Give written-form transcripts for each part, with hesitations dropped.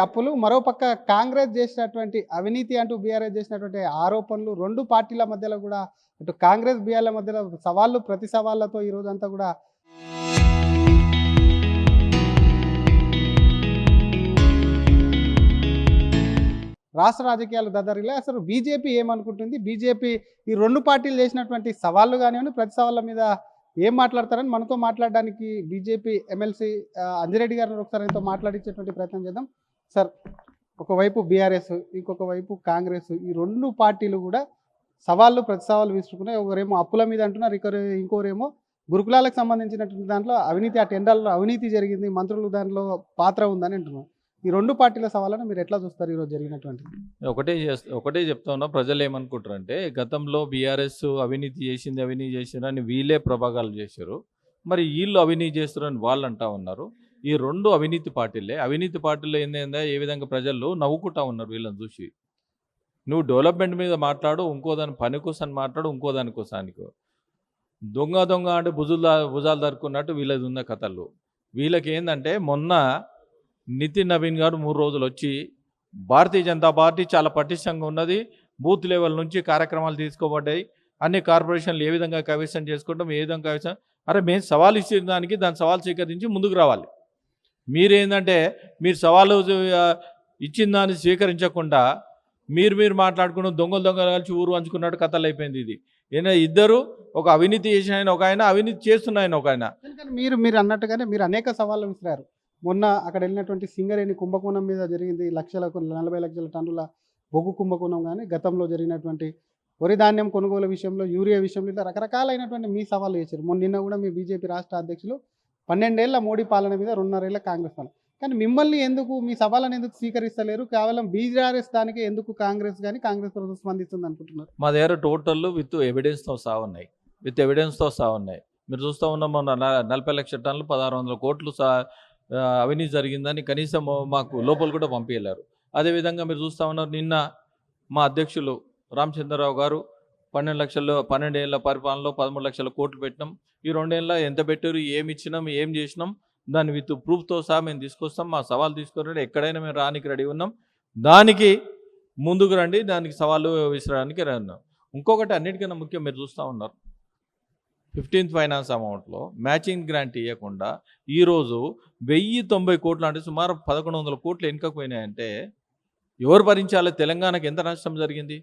అప్పులు మరోపక్క కాంగ్రెస్ చేసినటువంటి అవినీతి అంటూ బీఆర్ఎస్ చేసినటువంటి ఆరోపణలు రెండు పార్టీల మధ్యలో కూడా ఇటు కాంగ్రెస్ బీఆర్ల మధ్యలో సవాళ్ళు ప్రతి సవాళ్లతో ఈ రోజంతా కూడా రాష్ట్ర రాజకీయాలు దద్దరిలే. అసలు బీజేపీ ఏమనుకుంటుంది, బీజేపీ ఈ రెండు పార్టీలు చేసినటువంటి సవాళ్ళు కానివ్వండి ప్రతి సవాళ్ళ మీద ఏం మాట్లాడతారని మనతో మాట్లాడడానికి బీజేపీ ఎమ్మెల్సీ అంజిరెడ్డి గారిని ఒకసారి ఆయనతో మాట్లాడించేటువంటి ప్రయత్నం చేద్దాం. సార్, ఒకవైపు బీఆర్ఎస్, ఇంకొక వైపు కాంగ్రెస్, ఈ రెండు పార్టీలు కూడా సవాళ్ళు ప్రతి సవాళ్ళు విసురుకున్నాయి. ఒకరేమో అప్పుల మీద అంటున్నారు, ఇంకోరేమో గురుకులాలకు సంబంధించినటువంటి దాంట్లో అవినీతి, ఆ టెండర్లో అవినీతి జరిగింది, మంత్రులు దాంట్లో పాత్ర ఉందని అంటున్నారు. ఈ రెండు పార్టీల సవాళ్ళను మీరు ఎట్లా చూస్తారు ఈరోజు జరిగినటువంటి? ఒకటే చెప్తా ఉన్నా, ప్రజలు ఏమనుకుంటారంటే గతంలో బీఆర్ఎస్ అవినీతి చేసిందని వీళ్ళే ప్రభాగాలు చేశారు, మరి వీళ్ళు అవినీతి చేస్తారని వాళ్ళు అంటా ఉన్నారు. ఈ రెండు అవినీతి పార్టీలే. అవినీతి పార్టీలు ఏందా ఏ విధంగా ప్రజలు నవ్వుకుంటా ఉన్నారు వీళ్ళని చూసి. నువ్వు డెవలప్మెంట్ మీద మాట్లాడు, ఇంకో దాని పని కోసం మాట్లాడు, ఇంకో దానికోసానికి దొంగ అంటే భుజాలు దరుకున్నట్టు వీళ్ళది ఉన్న కథలు. వీళ్ళకి ఏంటంటే మొన్న నితిన్ నవీన్ గారు 3 రోజులు వచ్చి భారతీయ జనతా పార్టీ చాలా పటిష్టంగా ఉన్నది, బూత్ లెవెల్ నుంచి కార్యక్రమాలు తీసుకోబడ్డాయి, అన్ని కార్పొరేషన్లు ఏ విధంగా కైవసం చేసుకుంటాం, ఏ విధంగా కైవసం, అరే మేము సవాల్ ఇచ్చిన దానికి దాని సవాల్ స్వీకరించి ముందుకు రావాలి. మీరేంటంటే మీరు సవాలు ఇచ్చిన దాన్ని స్వీకరించకుండా మీరు మాట్లాడుకున్న దొంగలు కలిసి ఊరు పంచుకున్నట్టు కథలు అయిపోయింది. ఇది ఇద్దరు, ఒక అవినీతి చేసిన ఆయన ఒక ఆయన, అవినీతి చేస్తున్న ఆయన ఒక ఆయన. మీరు అన్నట్టుగానే మీరు అనేక సవాళ్ళు విసిరారు. మొన్న అక్కడ వెళ్ళినటువంటి సింగరేణి కుంభకోణం మీద జరిగింది, 40 లక్షల టన్నుల బొగ్గు కుంభకోణం, కానీ గతంలో జరిగినటువంటి వరి ధాన్యం కొనుగోలు విషయంలో, యూరియా విషయంలో ఇలా రకరకాలైనటువంటి మీ సవాళ్ళు చేశారు. నిన్న కూడా మీ బీజేపీ రాష్ట్ర అధ్యక్షులు 12 ఏళ్ల మోడీ పాలన మీద 2.5 ఏళ్ల కాంగ్రెస్ పాలన, కానీ మిమ్మల్ని ఎందుకు, మీ సవాళ్ళని ఎందుకు స్వీకరిస్తలేరు? కేవలం బీఆర్ఎస్ దానికి ఎందుకు కాంగ్రెస్ ప్రభుత్వం స్పందిస్తుంది అనుకుంటున్నారు? మా దగ్గర టోటల్ విత్ ఎవిడెన్స్తో సహా ఉన్నాయి. మీరు చూస్తూ ఉన్నాం, మొన్న 40 లక్షల టన్నులు 1600 కోట్లు అవినీతి జరిగిందని కనీసం మాకు లోపల కూడా పంపించలేరు. అదేవిధంగా మీరు చూస్తూ ఉన్నారు, నిన్న మా అధ్యక్షులు రామచంద్రరావు గారు 12 ఏళ్ళ పరిపాలనలో 13 లక్షల కోట్లు పెట్టినాం. ఈ 2 ఏళ్ళ ఎంత పెట్టారు, ఏమి ఇచ్చినాం, ఏం చేసినాం, దాన్ని విత్ ప్రూఫ్తో సహా మేము తీసుకొస్తాం. మా సవాల్ తీసుకురండి, ఎక్కడైనా మేము రానికి రెడీ ఉన్నాం, దానికి ముందుకు రండి, దానికి సవాళ్ళు విసరడానికి ఉన్నాం. ఇంకొకటి అన్నిటికన్నా ముఖ్యం, మీరు చూస్తూ ఉన్నారు 15th ఫైనాన్స్ అమౌంట్లో మ్యాచింగ్ గ్రాంట్ ఇవ్వకుండా ఈరోజు 1090 కోట్లు, అంటే సుమారు 1100 కోట్లు వెనుకపోయినాయంటే ఎవరు భరించాలి? తెలంగాణకు ఎంత నష్టం జరిగింది?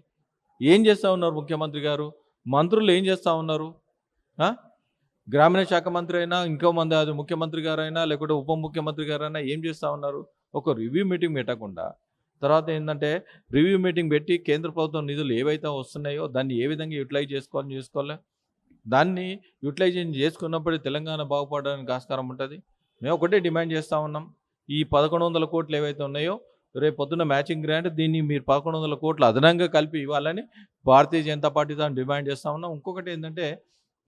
ఏం చేస్తూ ఉన్నారు ముఖ్యమంత్రి గారు, మంత్రులు ఏం చేస్తూ ఉన్నారు? గ్రామీణ శాఖ మంత్రి అయినా, ఇంకో మంది అది ముఖ్యమంత్రి గారైనా, లేకుంటే ఉప ముఖ్యమంత్రి గారైనా ఏం చేస్తూ ఉన్నారు? ఒక రివ్యూ మీటింగ్ పెట్టకుండా, తర్వాత ఏంటంటే రివ్యూ మీటింగ్ పెట్టి కేంద్ర ప్రభుత్వం నిధులు ఏవైతే వస్తున్నాయో దాన్ని ఏ విధంగా యూటిలైజ్ చేసుకోవాలి, దాన్ని యూటిలైజేషన్ చేసుకున్నప్పుడు తెలంగాణ బాగుపడడానికి ఆస్కారం ఉంటుంది. మేము ఒకటే డిమాండ్ చేస్తూ ఉన్నాం, ఈ 1100 కోట్లు ఏవైతే ఉన్నాయో రేపు పొద్దున్న మ్యాచింగ్ గ్రాంట్, దీన్ని మీరు 1100 కోట్లు అదనంగా కలిపి ఇవ్వాలని భారతీయ జనతా పార్టీ దాన్ని డిమాండ్ చేస్తూ ఉన్నాం. ఇంకొకటి ఏంటంటే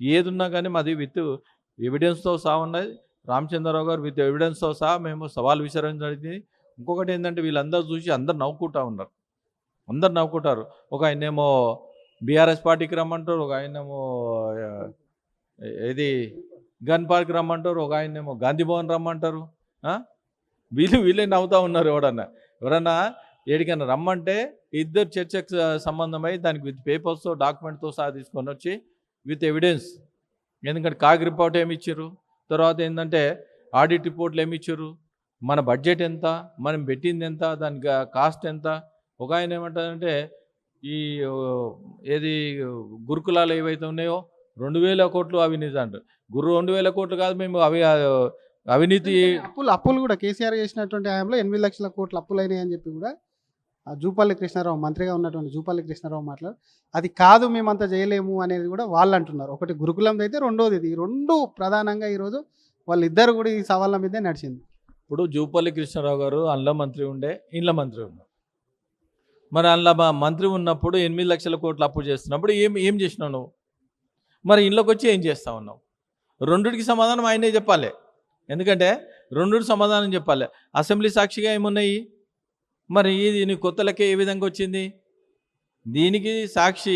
ఏదున్నా కానీ మాది విత్ ఎవిడెన్స్తో సహా ఉన్నది. రామచంద్రరావు గారు విత్ ఎవిడెన్స్తో సహా మేము సవాల్ విసరించడం జరిగింది. ఇంకొకటి ఏంటంటే వీళ్ళందరూ చూసి అందరు నవ్వుకుంటారు. ఒక ఆయనేమో బీఆర్ఎస్ పార్టీకి రమ్మంటారు, ఒక ఆయనేమో ఇది గన్ పార్క్ రమ్మంటారు, ఒక ఆయనేమో గాంధీ భవన్ రమ్మంటారు. వీళ్ళే నవ్వుతూ ఉన్నారు. ఎవరన్నా ఏడికైనా రమ్మంటే ఇద్దరు చర్చకు సంబంధమై దానికి విత్ పేపర్స్తో డాక్యుమెంట్తో సహా తీసుకొని వచ్చి విత్ ఎవిడెన్స్, ఎందుకంటే కాగ్ రిపోర్ట్ ఏమి ఇచ్చారు, తర్వాత ఏంటంటే ఆడిట్ రిపోర్ట్లు ఏమి ఇచ్చారు, మన బడ్జెట్ ఎంత, మనం పెట్టింది ఎంత, దానికి కాస్ట్ ఎంత. ఒక ఆయన ఏమంటారంటే ఈ ఏది గురుకులాలు ఏవైతే ఉన్నాయో 2000 కోట్లు అవినీతి అంటారు. 2000 కోట్లు కాదు, మేము అవినీతి అప్పులు కూడా కేసీఆర్ చేసినటువంటి హయాంలో 8 లక్షల కోట్లు అప్పులైనాయి అని చెప్పి కూడా జూపల్లి కృష్ణారావు, మంత్రిగా ఉన్నటువంటి జూపల్లి కృష్ణారావు మాట్లాడు, అది కాదు మేమంతా చేయలేము అనేది కూడా వాళ్ళు అంటున్నారు. ఒకటి గురుకులం అయితే, రెండోది ఇది. ఈ రెండు ప్రధానంగా ఈరోజు వాళ్ళిద్దరు కూడా ఈ సవాళ్ళ మీదే నడిచింది. ఇప్పుడు జూపల్లి కృష్ణారావు గారు అందులో మంత్రి ఉండే, ఇండ్ల మంత్రి ఉన్నారు. మరి అందులో మంత్రి ఉన్నప్పుడు 8 లక్షల కోట్లు అప్పు చేస్తున్నప్పుడు ఏం చేసినావు నువ్వు? మరి ఇంట్లోకి వచ్చి ఏం చేస్తా ఉన్నావు? రెండుకి సమాధానం ఆయనే చెప్పాలి, ఎందుకంటే రెండుకి సమాధానం చెప్పాలి. అసెంబ్లీ సాక్షిగా ఏమున్నాయి? మరి ఇది నీ కొత్తలకే ఏ విధంగా వచ్చింది? దీనికి సాక్షి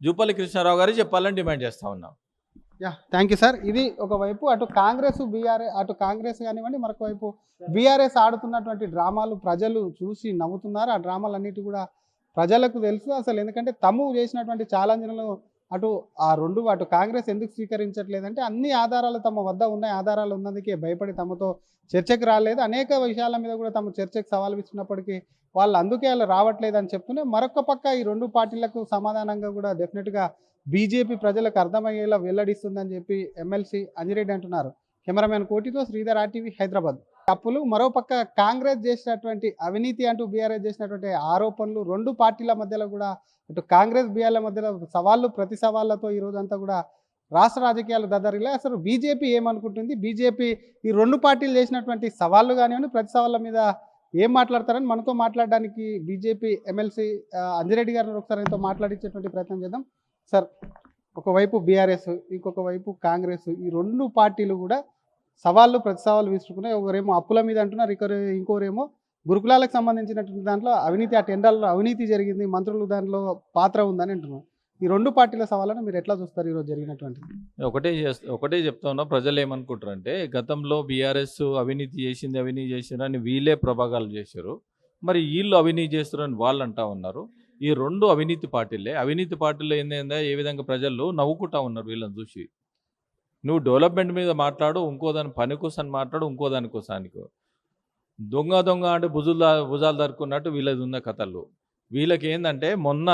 జూపల్లి కృష్ణారావు గారు చెప్పాలని డిమాండ్ చేస్తూ ఉన్నాం. Thank you sir. ఇది ఒకవైపు అటు కాంగ్రెస్ బీఆర్ఎస్, అటు కాంగ్రెస్ కానివ్వండి, మరొక వైపు బీఆర్ఎస్ ఆడుతున్నటువంటి డ్రామాలు ప్రజలు చూసి నవ్వుతున్నారు. ఆ డ్రామాలన్నిటి కూడా ప్రజలకు తెలుసు అసలు. ఎందుకంటే తము చేసినటువంటి ఛాలెంజ్లను అటు కాంగ్రెస్ ఎందుకు స్వీకరించట్లేదంటే అన్ని ఆధారాలు తమ వద్ద ఉన్నాయి, ఆధారాలు ఉన్నందుకే భయపడి తమతో చర్చకు రాలేదు. అనేక విషయాల మీద కూడా తమ చర్చకు సవాల్ ఇచ్చినప్పటికీ వాళ్ళు రావట్లేదు అని చెప్తూనే, మరొక పక్క ఈ రెండు పార్టీలకు సమాధానంగా కూడా డెఫినెట్గా బీజేపీ ప్రజలకు అర్థమయ్యేలా వెల్లడిస్తుందని చెప్పి ఎమ్మెల్సీ అంజిరెడ్డి అంటున్నారు. కెమెరామెన్ కోటితో శ్రీధర్, RTV, హైదరాబాద్. అప్పులు మరోపక్క కాంగ్రెస్ చేసినటువంటి అవినీతి అంటూ బీఆర్ఎస్ చేసినటువంటి ఆరోపణలు రెండు పార్టీల మధ్యలో కూడా అటు కాంగ్రెస్ బీఆర్ల మధ్యలో సవాళ్ళు ప్రతి సవాళ్ళతో ఈ రోజంతా కూడా రాష్ట్ర రాజకీయాలు దద్దరిల్లా. అసలు బీజేపీ ఏమనుకుంటుంది, బీజేపీ ఈ రెండు పార్టీలు చేసినటువంటి సవాళ్ళు కానివ్వండి, ప్రతి సవాళ్ళ మీద ఏం మాట్లాడతారని మనతో మాట్లాడడానికి బీజేపీ ఎమ్మెల్సీ అంజిరెడ్డి గారిని ఒకసారి ఆయనతో మాట్లాడించేటువంటి ప్రయత్నం చేద్దాం. సార్, ఒకవైపు బీఆర్ఎస్, ఇంకొక వైపు కాంగ్రెస్, ఈ రెండు పార్టీలు కూడా ప్రతి సవాళ్ళు విసురుకున్నాయి. ఒకరేమో అప్పుల మీద అంటున్నారు, ఇంకోరేమో గురుకులాలకు సంబంధించినటువంటి దాంట్లో అవినీతి, ఆ టెండర్లో అవినీతి జరిగింది, మంత్రులు దాంట్లో పాత్ర ఉందని అంటున్నారు. ఈ రెండు పార్టీల సవాళ్ళను మీరు ఎట్లా చూస్తారు ఈరోజు జరిగినటువంటి? ఒకటే చెప్తా ఉన్నా, ప్రజలు ఏమనుకుంటారంటే గతంలో బీఆర్ఎస్ అవినీతి చేసింది అని వీళ్ళే ప్రభాగాలు చేశారు. మరి వీళ్ళు అవినీతి చేస్తారని వాళ్ళు అంటా ఉన్నారు. ఈ రెండు అవినీతి పార్టీలు ఏంటంటే ఏ విధంగా ప్రజలు నవ్వుకుంటా ఉన్నారు వీళ్ళని చూసి. నువ్వు డెవలప్మెంట్ మీద మాట్లాడు, ఇంకో దాని పని కోసం మాట్లాడు, ఇంకో దానికోసానికి దొంగ అంటే భుజాలు దరుకున్నట్టు వీళ్ళది ఉన్న కథలు. వీళ్ళకి ఏంటంటే మొన్న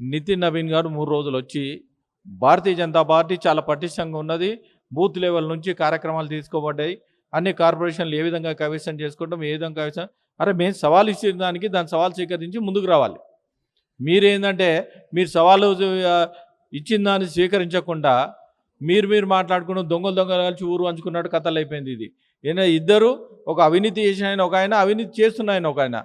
నితిన్ నవీన్ గారు 3 రోజులు వచ్చి భారతీయ జనతా పార్టీ చాలా పటిష్టంగా ఉన్నది, బూత్ లెవెల్ నుంచి కార్యక్రమాలు తీసుకోబడ్డాయి, అన్ని కార్పొరేషన్లు ఏ విధంగా కైవసం చేసుకుంటాం, ఏ విధంగా కైవసం, మేము సవాల్ ఇచ్చిన దాని సవాల్ స్వీకరించి ముందుకు రావాలి. మీరు సవాలు ఇచ్చిన దాన్ని స్వీకరించకుండా మీరు మాట్లాడుకున్న దొంగలు కలిసి ఊరు పంచుకున్నట్టు కథలు అయిపోయింది. ఇది ఇద్దరు, ఒక అవినీతి చేసిన ఆయన ఒక ఆయన, అవినీతి చేస్తున్న ఆయన ఒక ఆయన.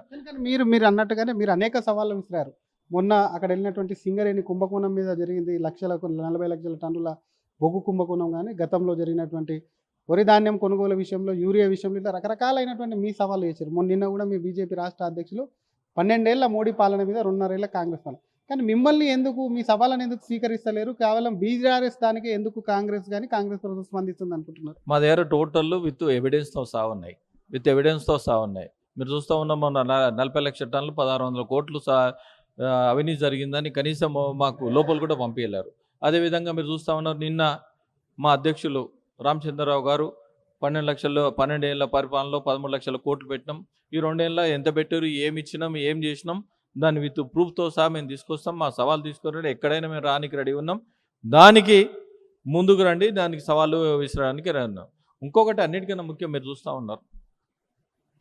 మీరు అన్నట్టుగానే మీరు అనేక సవాళ్ళు విసిరారు. మొన్న అక్కడ వెళ్ళినటువంటి సింగరేణి కుంభకోణం మీద జరిగింది, 40 లక్షల టన్నుల బొగ్గు కుంభకోణం, కానీ గతంలో జరిగినటువంటి వరి ధాన్యం కొనుగోలు విషయంలో, యూరియా విషయంలో ఇలా రకరకాలైనటువంటి మీ సవాళ్ళు చేశారు. నిన్న కూడా మీ బీజేపీ రాష్ట్ర అధ్యక్షులు 12 ఏళ్ల మోడీ పాలన మీద 2.5 ఏళ్ల కాంగ్రెస్ పాలన, కానీ మిమ్మల్ని ఎందుకు, మీ సవాళ్ళని ఎందుకు స్వీకరిస్తలేరు? కేవలం బీఆర్ఎస్ దానికి ఎందుకు కాంగ్రెస్ ప్రభుత్వం స్పందిస్తుంది అనుకుంటున్నారు? మా దగ్గర టోటల్ విత్ ఎవిడెన్స్తో సహా ఉన్నాయి. మీరు చూస్తూ ఉన్నాం, మొన్న 40 లక్షల టన్నులు 1600 కోట్లు అవినీతి జరిగిందని కనీసం మాకు లోపల కూడా పంపించలేరు. అదేవిధంగా మీరు చూస్తూ ఉన్నారు, నిన్న మా అధ్యక్షులు రామచంద్రరావు గారు 12 ఏళ్ళ పరిపాలనలో 13 లక్షల కోట్లు పెట్టినాం. ఈ 2 ఏళ్ళ ఎంత పెట్టారు, ఏమి ఇచ్చినాం, ఏం చేసినాం, దాన్ని విత్ ప్రూఫ్తో సహా మేము తీసుకొస్తాం. మా సవాల్ తీసుకురండి, ఎక్కడైనా మేము రానికి రెడీ ఉన్నాం, దానికి ముందుకు రండి, దానికి సవాళ్ళు విసరడానికి ఉన్నాం. ఇంకొకటి అన్నిటికన్నా ముఖ్యం, మీరు చూస్తూ ఉన్నారు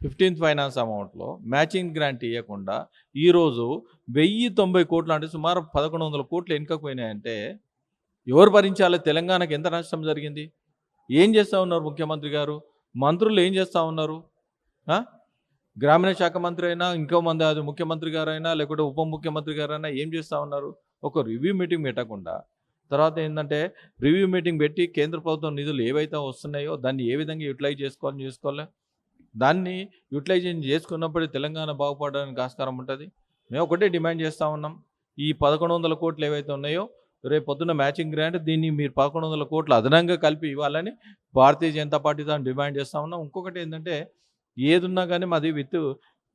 15th ఫైనాన్స్ అమౌంట్లో మ్యాచింగ్ గ్రాంట్ ఇవ్వకుండా ఈరోజు 1090 కోట్లు, అంటే సుమారు 1100 కోట్లు వెనుకపోయినాయంటే ఎవరు భరించాలి? తెలంగాణకు ఎంత నష్టం జరిగింది? ఏం చేస్తూ ఉన్నారు ముఖ్యమంత్రి గారు, మంత్రులు ఏం చేస్తూ ఉన్నారు? గ్రామీణ శాఖ మంత్రి అయినా, ఇంకో మంది అది ముఖ్యమంత్రి గారైనా, లేకుంటే ఉప ముఖ్యమంత్రి గారైనా ఏం చేస్తూ ఉన్నారు? ఒక రివ్యూ మీటింగ్ పెట్టకుండా, తర్వాత ఏంటంటే రివ్యూ మీటింగ్ పెట్టి కేంద్ర ప్రభుత్వం నిధులు ఏవైతే వస్తున్నాయో దాన్ని ఏ విధంగా యూటిలైజ్ చేసుకోవాలి, దాన్ని యూటిలైజేషన్ చేసుకున్నప్పుడు తెలంగాణ బాగుపడడానికి ఆస్కారం ఉంటుంది. మేము ఒకటే డిమాండ్ చేస్తూ ఉన్నాం, ఈ 1100 కోట్లు ఏవైతే ఉన్నాయో రేపు పొద్దున్న మ్యాచింగ్ గ్రాంట్, దీన్ని మీరు 1100 కోట్లు అదనంగా కలిపి ఇవ్వాలని భారతీయ జనతా పార్టీ దాన్ని డిమాండ్ చేస్తూ ఉన్నాం. ఇంకొకటి ఏంటంటే ఏదున్నా కానీ మాది విత్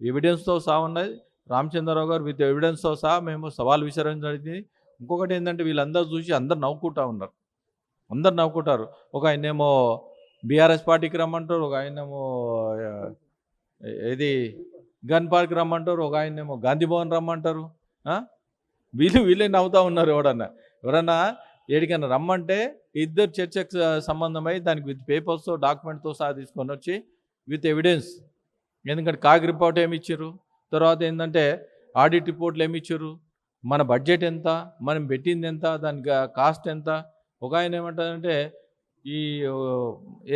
ఎవిడెన్స్తో సహా ఉన్నది. రామచంద్రరావు గారు విత్ ఎవిడెన్స్తో సహా మేము సవాల్ విసరించడం జరిగింది. ఇంకొకటి ఏంటంటే వీళ్ళందరూ చూసి అందరు నవ్వుకుంటారు. ఒక ఆయనేమో బీఆర్ఎస్ పార్టీకి రమ్మంటారు, ఒక ఆయనేమో ఇది గన్ పార్క్ రమ్మంటారు, ఒక ఆయనేమో గాంధీ భవన్ రమ్మంటారు. వీళ్ళే నవ్వుతూ ఉన్నారు. ఎవరన్నా ఏడికైనా రమ్మంటే ఇద్దరు చర్చకు సంబంధమై దానికి విత్ పేపర్స్తో డాక్యుమెంట్తో సహా తీసుకొని వచ్చి విత్ ఎవిడెన్స్, ఎందుకంటే కాగ్ రిపోర్ట్ ఏమి ఇచ్చారు, తర్వాత ఏంటంటే ఆడిట్ రిపోర్ట్లు ఏమి ఇచ్చారు, మన బడ్జెట్ ఎంత, మనం పెట్టింది ఎంత, దానికి కాస్ట్ ఎంత. ఒక ఆయన ఏమంటారంటే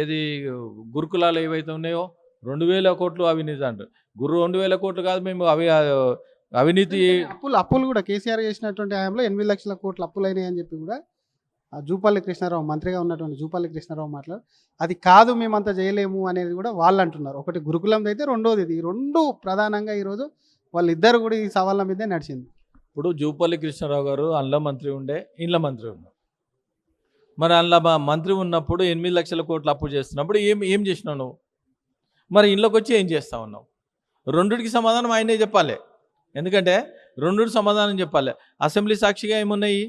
ఏది గురుకులాలు ఏవైతే ఉన్నాయో 2000 కోట్లు అవినీతి అంటారు. 2000 కోట్లు కాదు, మేము అవినీతి అప్పులు కూడా కేసీఆర్ చేసినటువంటి హయాంలో 8 లక్షల కోట్లు అప్పులైనాయి అని చెప్పి కూడా జూపల్లి కృష్ణారావు, మంత్రిగా ఉన్నటువంటి జూపల్లి కృష్ణారావు మాట్లాడు, అది కాదు మేమంతా చేయలేము అనేది కూడా వాళ్ళు అంటున్నారు. ఒకటి గురుకులం అయితే, రెండోది ఇది. ఈ రెండు ప్రధానంగా ఈరోజు వాళ్ళిద్దరు కూడా ఈ సవాళ్ళ మీదే నడిచింది. ఇప్పుడు జూపల్లి కృష్ణారావు గారు అందులో మంత్రి ఉండే, ఇండ్ల మంత్రి ఉన్నారు. మరి అందులో మా మంత్రి ఉన్నప్పుడు 8 లక్షల కోట్లు అప్పు చేస్తున్నప్పుడు ఏం చేసినావు నువ్వు? మరి ఇంట్లోకి వచ్చి ఏం చేస్తా ఉన్నావు? రెండిటికి సమాధానం ఆయనే చెప్పాలి. ఎందుకంటే రెండిటి సమాధానం చెప్పాలి. అసెంబ్లీ సాక్షిగా ఏమున్నాయి?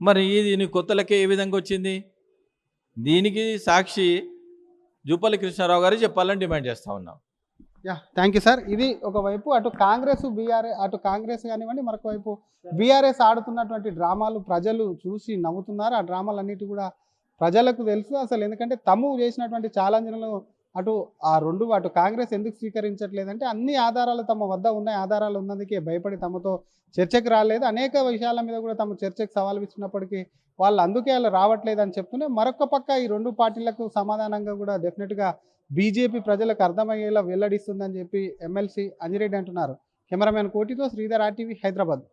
మరి ఇది నీ కొత్త లెక్క ఏ విధంగా వచ్చింది? దీనికి సాక్షి జూపల్లి కృష్ణారావు గారు చెప్పాలని డిమాండ్ చేస్తా ఉన్నాం. Thank you sir. ఇది ఒకవైపు అటు కాంగ్రెస్ బీఆర్ఎస్, అటు కాంగ్రెస్ కానివ్వండి, మరొక వైపు బీఆర్ఎస్ ఆడుతున్నటువంటి డ్రామాలు ప్రజలు చూసి నవ్వుతున్నారు. ఆ డ్రామాలన్నిటి కూడా ప్రజలకు తెలుసు అసలు. ఎందుకంటే తము చేసినటువంటి ఛాలెంజ్లను అటు కాంగ్రెస్ ఎందుకు స్వీకరించట్లేదంటే అన్ని ఆధారాలు తమ వద్ద ఉన్నాయి, ఆధారాలు ఉన్నందుకే భయపడి తమతో చర్చకు రాలేదు. అనేక విషయాల మీద కూడా తమ చర్చకు సవాల్ ఇచ్చినప్పటికీ వాళ్ళు అందుకే వాళ్ళు రావట్లేదు అని చెప్తూనే, మరొక పక్క ఈ రెండు పార్టీలకు సమాధానంగా కూడా డెఫినెట్గా బీజేపీ ప్రజలకు అర్థమయ్యేలా వెల్లడిస్తుందని చెప్పి ఎమ్మెల్సీ అంజిరెడ్డి అంటున్నారు. కెమెరామెన్ కోటితో శ్రీధర్, RTV, హైదరాబాద్.